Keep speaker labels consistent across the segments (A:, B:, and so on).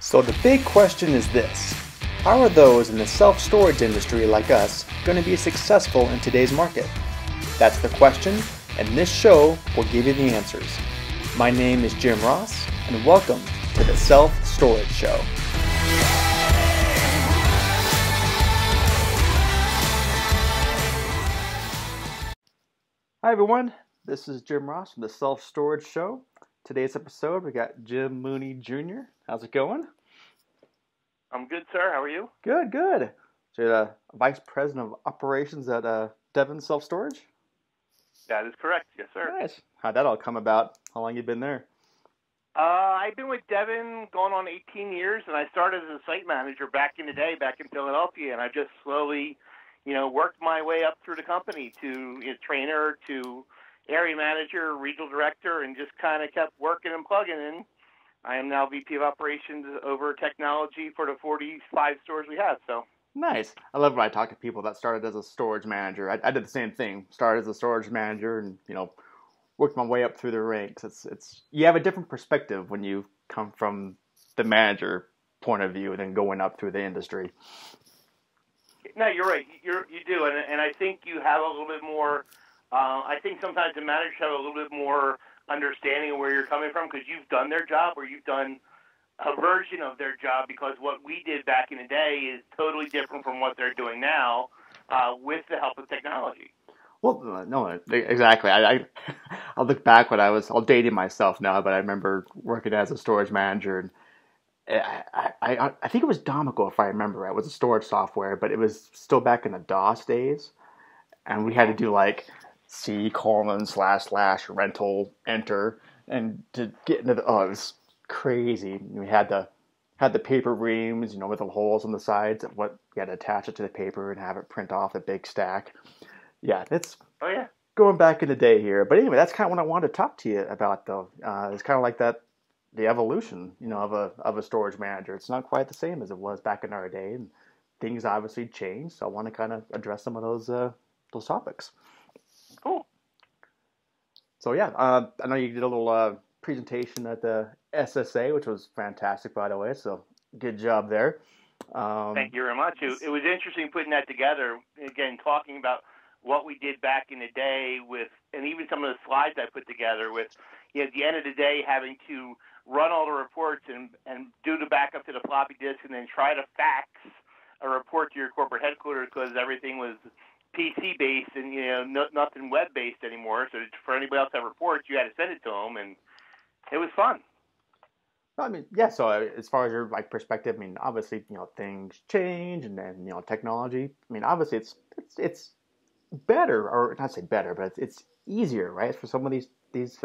A: So the big question is this: how are those in the self-storage industry like us going to be successful in today's market? That's the question, and this show will give you the answers. My name is Jim Ross, and welcome to the Self Storage Show. Hi everyone, this is Jim Ross from the Self Storage Show. Today's episode, we got Jim Mooney Jr. How's it going?
B: I'm good, sir. How are you?
A: Good, good. So you're the Vice President of Operations at Devon Self Storage?
B: That is correct. Yes, sir.
A: Nice. How'd that all come about? How long you been there?
B: I've been with Devon going on 18 years, and I started as a site manager back in the day, back in Philadelphia, and I've just slowly, worked my way up through the company to trainer, to area manager, regional director, and just kind of kept working and plugging in. I am now VP of Operations over technology for the 45 stores we have. So
A: nice. I love when I talk to people that started as a storage manager. I did the same thing. Started as a storage manager, and worked my way up through the ranks. It's you have a different perspective when you come from the manager point of view than going up through the industry.
B: No, you're right. You do, and I think you have a little bit more. I think sometimes the managers have a little bit more understanding of where you're coming from because you've done their job or you've done a version of their job, because what we did back in the day is totally different from what they're doing now with the help of technology.
A: Well, no, exactly. I'll look back when I'll dating myself now, but I remember working as a storage manager, and I think it was Domico, if I remember right. It was a storage software, but it was still back in the DOS days, and we had to do like C:// rental enter, and to get into it was crazy. We had the paper reams, with the holes on the sides. What you had to attach it to the paper and have it print off a big stack. Yeah, it's going back in the day here. But anyway, that's kind of what I wanted to talk to you about, though. It's kind of like the evolution, of a storage manager. It's not quite the same as it was back in our day, and things obviously changed. So I want to kind of address some of those topics.
B: Cool.
A: So yeah, I know you did a little presentation at the SSA, which was fantastic, by the way. So good job there.
B: Thank you very much. It was interesting putting that together. Again, talking about what we did back in the day and even some of the slides I put together with, at the end of the day, having to run all the reports and do the backup to the floppy disk and then try to fax a report to your corporate headquarters because everything was PC-based and, nothing web-based anymore. So for anybody else to have reports, you had to send it to them, and it was fun.
A: I mean, yeah. So as far as your perspective, I mean, obviously, things change, and then technology. I mean, obviously, it's better, or not say better, but it's easier, right? For some of these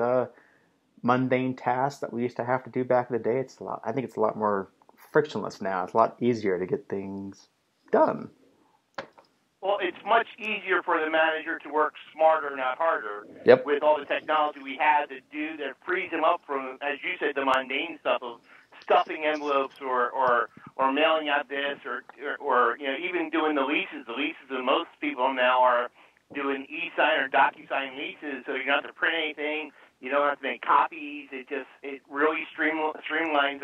A: mundane tasks that we used to have to do back in the day, I think it's a lot more frictionless now. It's a lot easier to get things done.
B: Well, it's much easier for the manager to work smarter, not harder.
A: Yep.
B: With all the technology we have to do that frees them up from, as you said, the mundane stuff of stuffing envelopes or mailing out this or even doing the leases. The leases of most people now are doing e-sign or DocuSign leases, so you don't have to print anything. You don't have to make copies. It really streamlines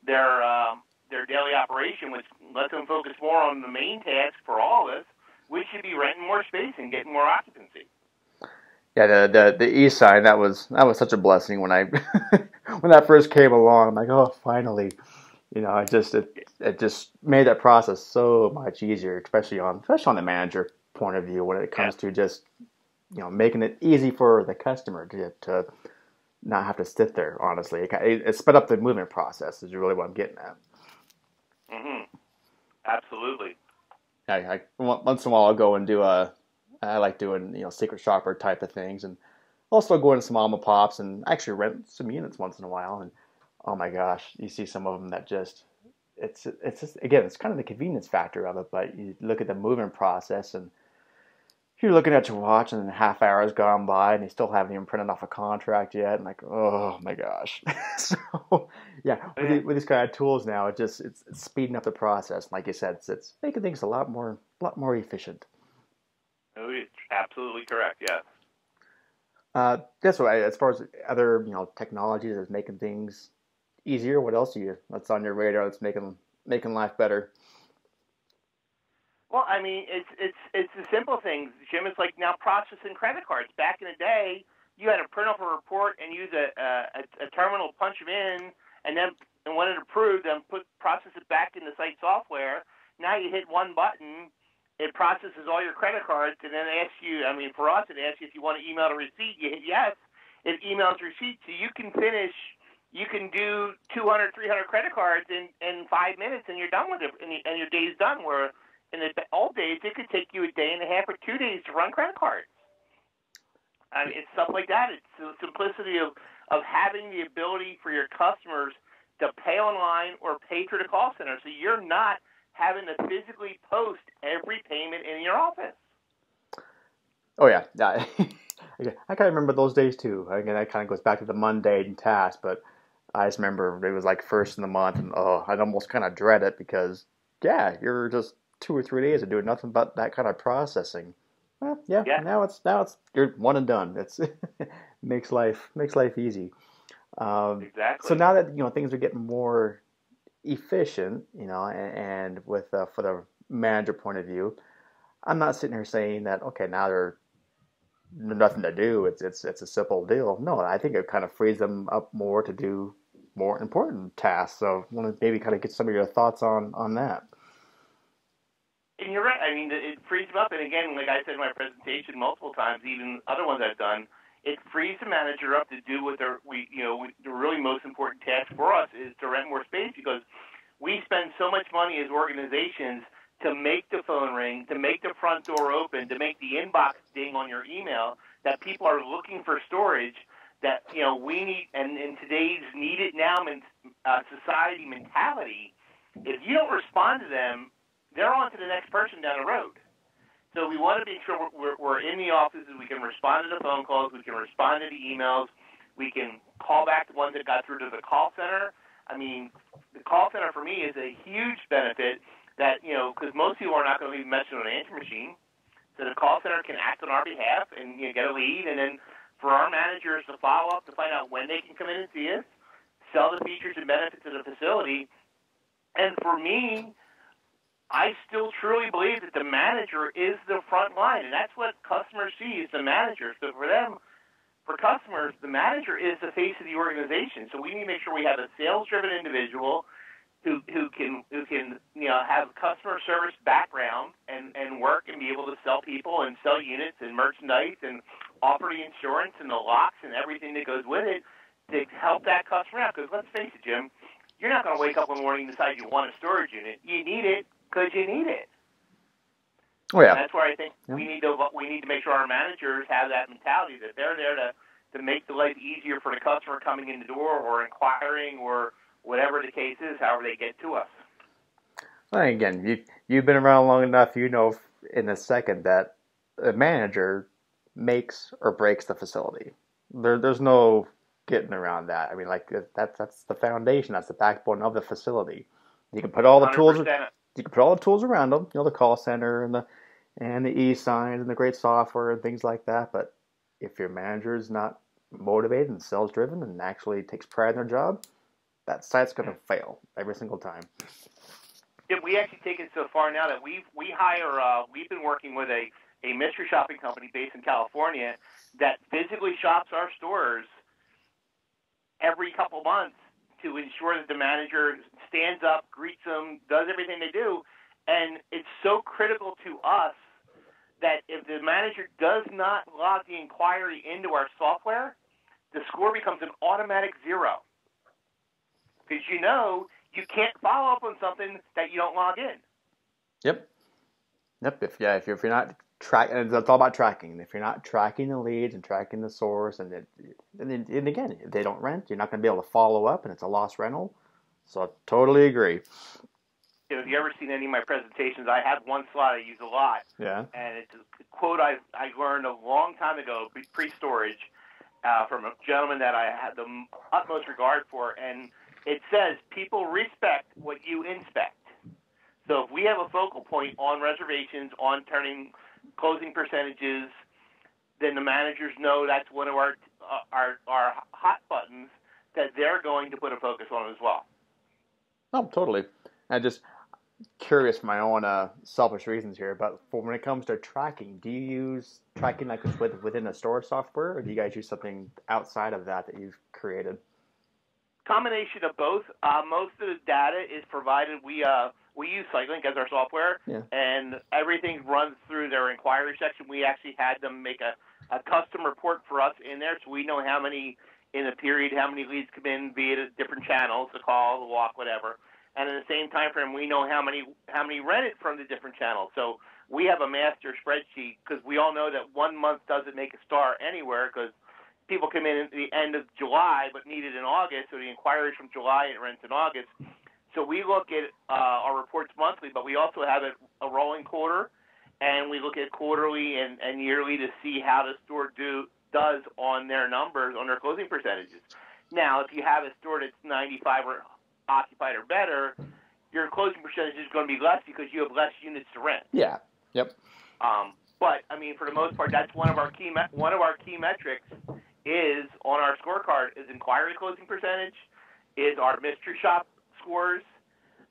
B: their daily operation, which lets them focus more on the main task for all of us. We should be renting more space and getting more occupancy.
A: Yeah, the e-sign, that was such a blessing when I when that first came along. I'm like, oh, finally, it just made that process so much easier, especially on the manager point of view when it comes to just making it easy for the customer to not have to sit there. Honestly, it sped up the movement process. Is really what I'm getting at.
B: Mm-hmm. Absolutely.
A: Once in a while I'll go and do I like doing secret shopper type of things, and also go into some mom and pops and actually rent some units once in a while. And oh my gosh, you see some of them that just it's just, again, it's kind of the convenience factor of it. But you look at the movement process, and you're looking at your watch, and a half hour has gone by, and they still haven't even printed off a contract yet. And like, oh my gosh. So yeah, with these kind of tools now, it's speeding up the process. Like you said, it's making things a lot more efficient.
B: Oh, it's absolutely correct. Yeah.
A: That's right. As far as other technologies that's making things easier? What else that's on your radar that's making life better?
B: Well, I mean, it's the simple things, Jim. It's like now processing credit cards. Back in the day, you had to print off a report and use a terminal, punch it in, and then and when it approved, then process it back in the site software. Now you hit one button, it processes all your credit cards, and then it asks you. I mean, for us, it asks you if you want to email a receipt. You hit yes, it emails receipt, so you can finish. You can do 200, 300 credit cards in 5 minutes, and you're done with it, and your day's done. Where in the old days, it could take you a day and a half or 2 days to run credit cards. I mean, it's stuff like that. It's the simplicity of having the ability for your customers to pay online or pay through the call center, so you're not having to physically post every payment in your office.
A: Oh yeah, yeah. I kind of remember those days too. Again, that kind of goes back to the mundane task, but I just remember it was like first in the month, and I'd almost kind of dread it because yeah, you're just 2 or 3 days of doing nothing but that kind of processing. Well, yeah. Now it's you're one and done. It's makes life easy.
B: Exactly.
A: So now that things are getting more efficient, and with for the manager point of view, I'm not sitting here saying that okay, now they're nothing to do. It's a simple deal. No, I think it kind of frees them up more to do more important tasks. So I want to maybe kind of get some of your thoughts on that.
B: And you're right. I mean, it frees them up. And again, like I said in my presentation multiple times, even other ones I've done, it frees the manager up to do what the really most important task for us is to rent more space, because we spend so much money as organizations to make the phone ring, to make the front door open, to make the inbox ding on your email, that people are looking for storage, that we need. And in today's need it now society mentality, if you don't respond to them, they're on to the next person down the road. So we want to make sure we're in the offices, we can respond to the phone calls, we can respond to the emails, we can call back the ones that got through to the call center. I mean, the call center for me is a huge benefit that, because most people are not going to leave a message on an answer machine. So the call center can act on our behalf and get a lead, and then for our managers to follow up to find out when they can come in and see us, sell the features and benefits of the facility. And for me, I still truly believe that the manager is the front line, and that's what customers see is the manager. So for them, for customers, the manager is the face of the organization. So we need to make sure we have a sales-driven individual who can have customer service background and work and be able to sell people and sell units and merchandise and offer the insurance and the locks and everything that goes with it to help that customer out. Because let's face it, Jim, you're not going to wake up one morning and decide you want a storage unit. You need it because you need it.
A: Oh yeah.
B: And that's where I think we need to make sure our managers have that mentality that they're there to make the life easier for the customer coming in the door or inquiring or whatever the case is, however they get to us.
A: Well, again, you've been around long enough, in a second that a manager makes or breaks the facility. There's no getting around that. I mean, like that's the foundation, that's the backbone of the facility. You can put all the
B: 100%.
A: tools. You can put all the tools around them, the call center and the e-signs and the great software and things like that. But if your manager is not motivated and sales driven and actually takes pride in their job, that site's going to fail every single time.
B: Yeah, we actually take it so far now that we've been working with a mystery shopping company based in California that physically shops our stores every couple months to ensure that the manager stands up, greets them, does everything they do. And it's so critical to us that if the manager does not log the inquiry into our software, the score becomes an automatic 0. Because you can't follow up on something that you don't log in.
A: Yep. If you're not tracking, it's all about tracking. If you're not tracking the leads and tracking the source, and again, if they don't rent, you're not going to be able to follow up, and it's a lost rental. So I totally agree.
B: If you ever seen any of my presentations, I have one slide I use a lot.
A: Yeah.
B: And it's a quote I learned a long time ago, pre-storage, from a gentleman that I had the utmost regard for, and it says, people respect what you inspect. So if we have a focal point on reservations, on turning closing percentages, then the managers know that's one of our hot buttons that they're going to put a focus on as well.
A: Oh, totally. I just curious for my own selfish reasons here, but for when it comes to tracking, do you use tracking like within a storage software, or do you guys use something outside of that you've created?
B: Combination of both. Most of the data is provided. We use SiteLink as our software, and everything runs through their inquiry section. We actually had them make a custom report for us in there, so we know how many in a period, how many leads come in via the different channels, the call, the walk, whatever. And in the same time frame, we know how many rented from the different channels. So we have a master spreadsheet because we all know that 1 month doesn't make a star anywhere because people come in at the end of July but need it in August, so the inquiries from July and it rents in August. So we look at our reports monthly, but we also have a rolling quarter, and we look at quarterly and yearly to see how the store does on their numbers, on their closing percentages. Now, if you have a store that's 95 or occupied or better, your closing percentage is going to be less because you have less units to rent.
A: Yeah. Yep.
B: But I mean, for the most part, that's one of our key metrics is on our scorecard is inquiry closing percentage, is our mystery shop scores,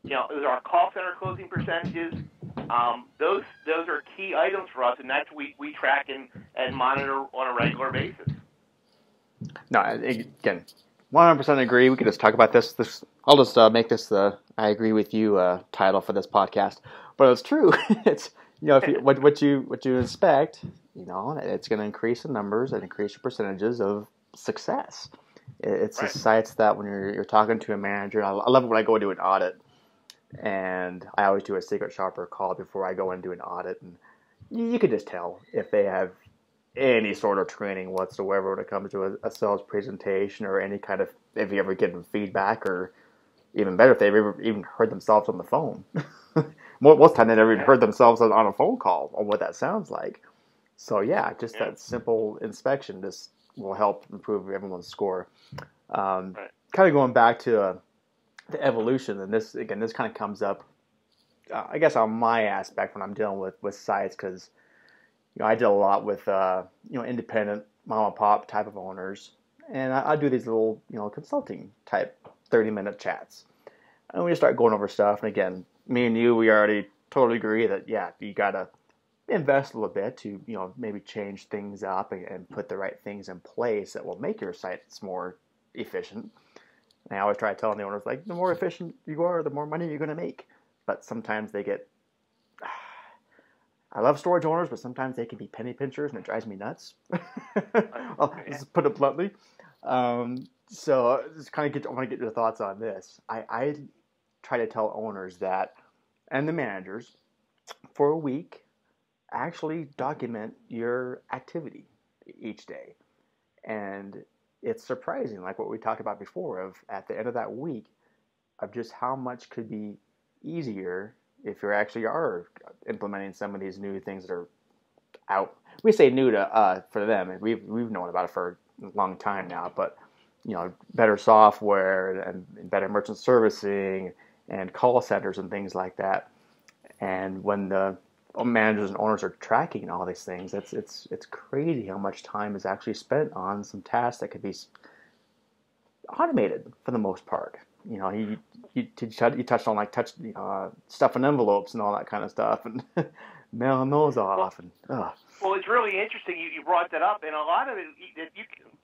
B: is our call center closing percentages. Those are key items for us, and that's we track and monitor on a regular basis.
A: No, again, 100% agree. We could just talk about this. I'll just make this the "I agree with you" title for this podcast. But it's true. It's if what you expect, it's going to increase the numbers and increase your percentages of success. It's
B: right.
A: The sites that when you're talking to a manager, I love it when I go do an audit, and I always do a secret shopper call before I go and do an audit, and you can just tell if they have any sort of training whatsoever when it comes to a sales presentation or any kind of, if you ever give them feedback, or even better, if they've ever even heard themselves on the phone. Most of the time they never even heard themselves on a phone call on what that sounds like. So just that simple inspection just will help improve everyone's score. Kind of going back to the evolution, and this kind of comes up, I guess, on my aspect when I'm dealing with sites, because I did a lot with independent mom and pop type of owners, and I do these little consulting type 30-minute chats, and we just start going over stuff. And again, me and you, we already totally agree that you gotta invest a little bit to maybe change things up and put the right things in place that will make your sites more efficient. And I always try to tell the owners, like, the more efficient you are, the more money you're going to make. But sometimes they get, I love storage owners, but sometimes they can be penny pinchers, and it drives me nuts. I'll just put it bluntly. So just I want to get your thoughts on this. I try to tell owners that, and the managers, for a week, actually document your activity each day. And it's surprising, like what we talked about before, of at the end of that week, of just how much could be easier if you actually are implementing some of these new things that are out. We say new to for them, and we've known about it for a long time now, but better software and better merchant servicing and call centers and things like that. And when the managers and owners are tracking all these things, it's crazy how much time is actually spent on some tasks that could be automated for the most part. You touched on stuffing envelopes and all that kind of stuff, and mailing those off.
B: Well, it's really interesting you brought that up, and a lot of it,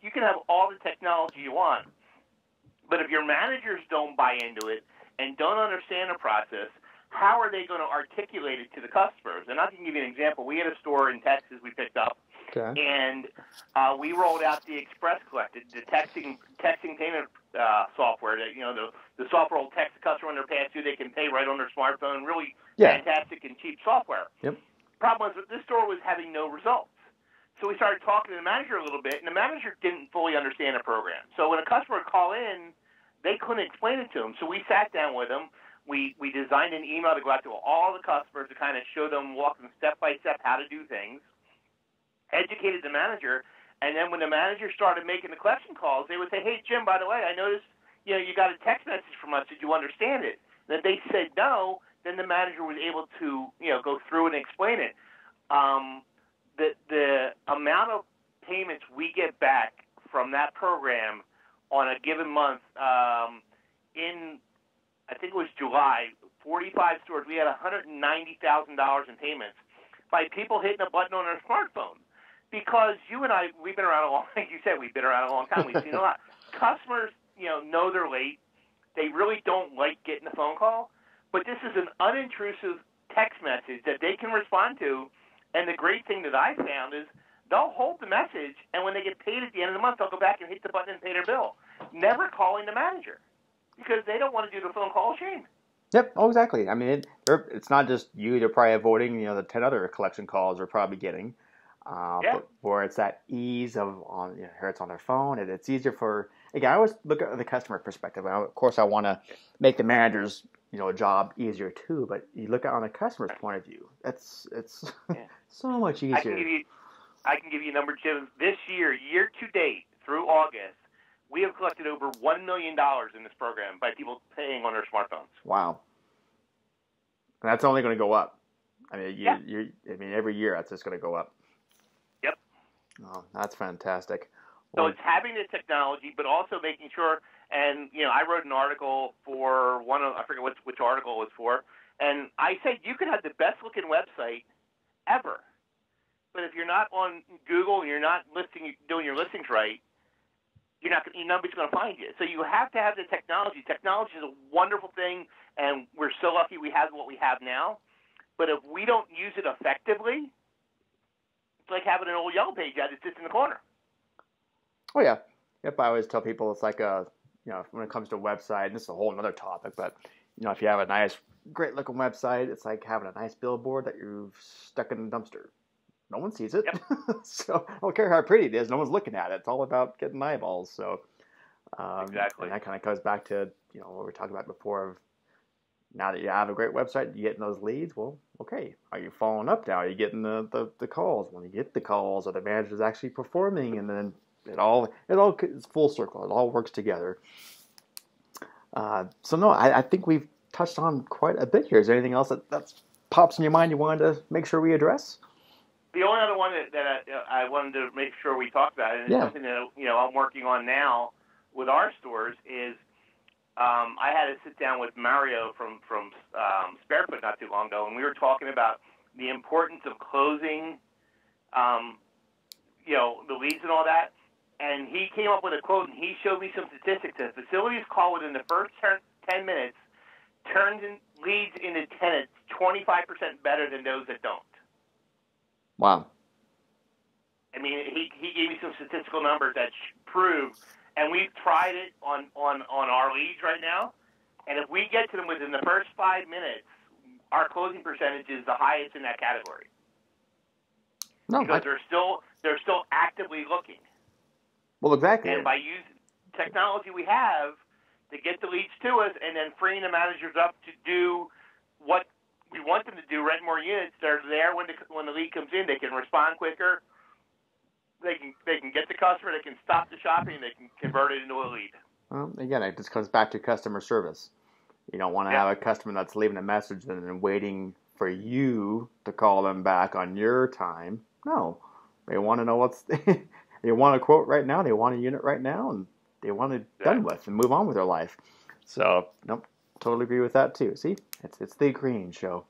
B: you can have all the technology you want, but if your managers don't buy into it and don't understand the process, how are they going to articulate it to the customers? And I can give you an example. We had a store in Texas we picked up, and we rolled out the Express Collect, the texting payment software. That the software will text the customer on their pass through. They can pay right on their smartphone. Really fantastic and cheap software.
A: Yep.
B: Problem was that this store was having no results. So we started talking to the manager a little bit, and the manager didn't fully understand the program. So when a customer would call in, they couldn't explain it to him. So we sat down with them. We designed an email to go out to all the customers to kind of show them, walk them step by step how to do things, educated the manager, and then when the manager started making the collection calls, they would say, "Hey, Jim, by the way, I noticed you got a text message from us. Did you understand it?" And if they said no, then the manager was able to go through and explain it. The amount of payments we get back from that program on a given month. In I think it was July, 45 stores. We had $190,000 in payments by people hitting a button on their smartphone. Because you and I, we've been around a long, like you said, we've been around a long time. We've seen a lot. Customers, know they're late. They really don't like getting a phone call. But this is an unintrusive text message that they can respond to. And the great thing that I found is they'll hold the message, and when they get paid at the end of the month, they'll go back and hit the button and pay their bill. Never calling the manager because they don't want to do the phone call shame.
A: Yep. Oh, exactly. I mean, it's not just you. They're probably avoiding, the 10 other collection calls they're probably getting. But where it's that ease of here it's on their phone, and it's easier for. Again, I always look at the customer perspective. Of course, I want to make the manager's job easier too. But you look at it on the customer's point of view. It's so much easier.
B: I can give you a number, Jim. This year to date, through August, we have collected over $1 million in this program by people paying on their smartphones.
A: Wow. And that's only going to go up. I mean, every year that's just going to go up.
B: Yep.
A: Oh, that's fantastic.
B: So it's having the technology, but also making sure. And I wrote an article for I forget which article it was for, and I said you could have the best looking website ever, but if you're not on Google and you're not doing your listings right, nobody's going to find you. So you have to have the technology. Technology is a wonderful thing, and we're so lucky we have what we have now. But if we don't use it effectively, it's like having an old Yellow Page ad that sits in the corner.
A: Oh, yeah. Yep, I always tell people it's like when it comes to a website, and this is a whole other topic, but, if you have a nice, great-looking website, it's like having a nice billboard that you've stuck in a dumpster. No one sees it. Yep. So I don't care how pretty it is. No one's looking at it. It's all about getting eyeballs. So
B: exactly.
A: And that kind of goes back to, what we were talking about before of now that you have a great website, you're getting those leads. Well, okay. Are you following up now? Are you getting the calls? When you get the calls, are the managers actually performing? And then it all is full circle. It all works together. So no, I think we've touched on quite a bit here. Is there anything else that pops in your mind you wanted to make sure we address?
B: The only other one that I wanted to make sure we talked about, and it's something that I'm working on now with our stores, is I had to sit down with Mario from Sparefoot not too long ago, and we were talking about the importance of closing, the leads and all that. And he came up with a quote, and he showed me some statistics. The facilities call within the first 10 minutes turns leads into tenants 25% better than those that don't.
A: Wow.
B: I mean, he gave me some statistical numbers that prove, and we've tried it on our leads right now, and if we get to them within the first 5 minutes, our closing percentage is the highest in that category. Because they're still actively looking.
A: Well, exactly.
B: And by using technology we have to get the leads to us and then freeing the managers up to do what we want them to do, rent more units, they're there when the lead comes in. They can respond quicker. They can get the customer. They can stop the shopping. They can convert it into a lead.
A: Well, again, it just comes back to customer service. You don't want to have a customer that's leaving a message and then waiting for you to call them back on your time. No. They want to know they want a quote right now, they want a unit right now, and they want it done with and move on with their life. So, nope, totally agree with that too. See, it's the Green Show.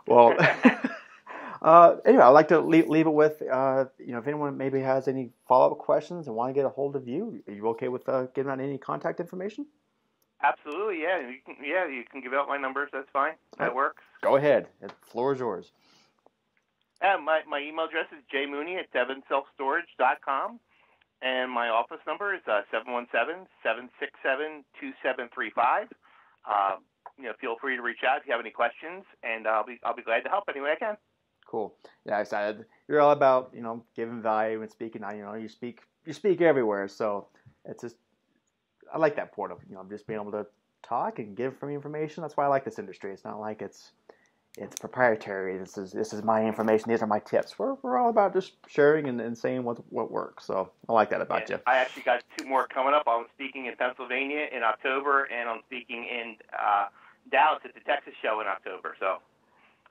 A: Well, anyway, I'd like to leave it with, if anyone maybe has any follow-up questions and want to get a hold of you, are you okay with giving out any contact information?
B: Absolutely, yeah. You can give out my numbers. That's fine. That works.
A: Go ahead. The floor is yours.
B: My email address is jmooney at devonselfstorage.com, and my office number is 717-767-2735. Feel free to reach out if you have any questions, and I'll be glad to help any way I can.
A: Cool. Yeah, excited. You're all about giving value and speaking. You speak everywhere, so it's just I like that part of just being able to talk and give free information. That's why I like this industry. It's not like it's proprietary. This is my information. These are my tips. We're all about just sharing and saying what works. So I like that about you.
B: I actually got 2 more coming up. I'm speaking in Pennsylvania in October, and I'm speaking in Dallas at the Texas show in October. So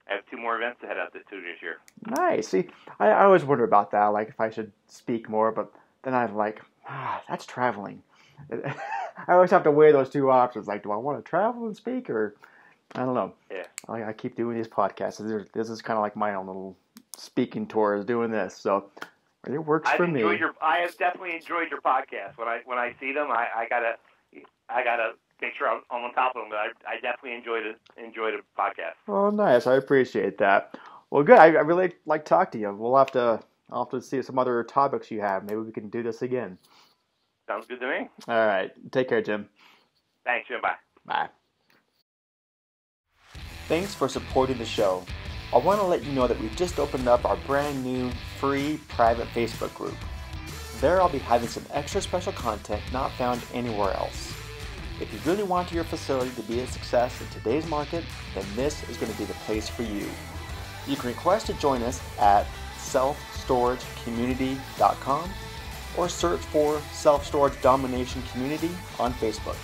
B: I have 2 more events to head out to this year.
A: Nice. See, I always wonder about that, like if I should speak more, but then I'm like, that's traveling. I always have to weigh those two options. Like, do I want to travel and speak, or I don't know.
B: Yeah.
A: I keep doing these podcasts. This is kind of like my own little speaking tour, is doing this. So it works for me.
B: I have definitely enjoyed your podcast. When I see them, I gotta make sure I'm on top of them. But I definitely enjoy the podcast.
A: Oh, nice. I appreciate that. Well, good. I really like to talk to you. I'll have to see some other topics you have. Maybe we can do this again.
B: Sounds good to me.
A: All right. Take care, Jim.
B: Thanks, Jim. Bye.
A: Bye. Thanks for supporting the show. I want to let you know that we've just opened up our brand new free private Facebook group. There I'll be having some extra special content not found anywhere else. If you really want your facility to be a success in today's market, then this is going to be the place for you. You can request to join us at selfstoragecommunity.com or search for Self Storage Domination Community on Facebook.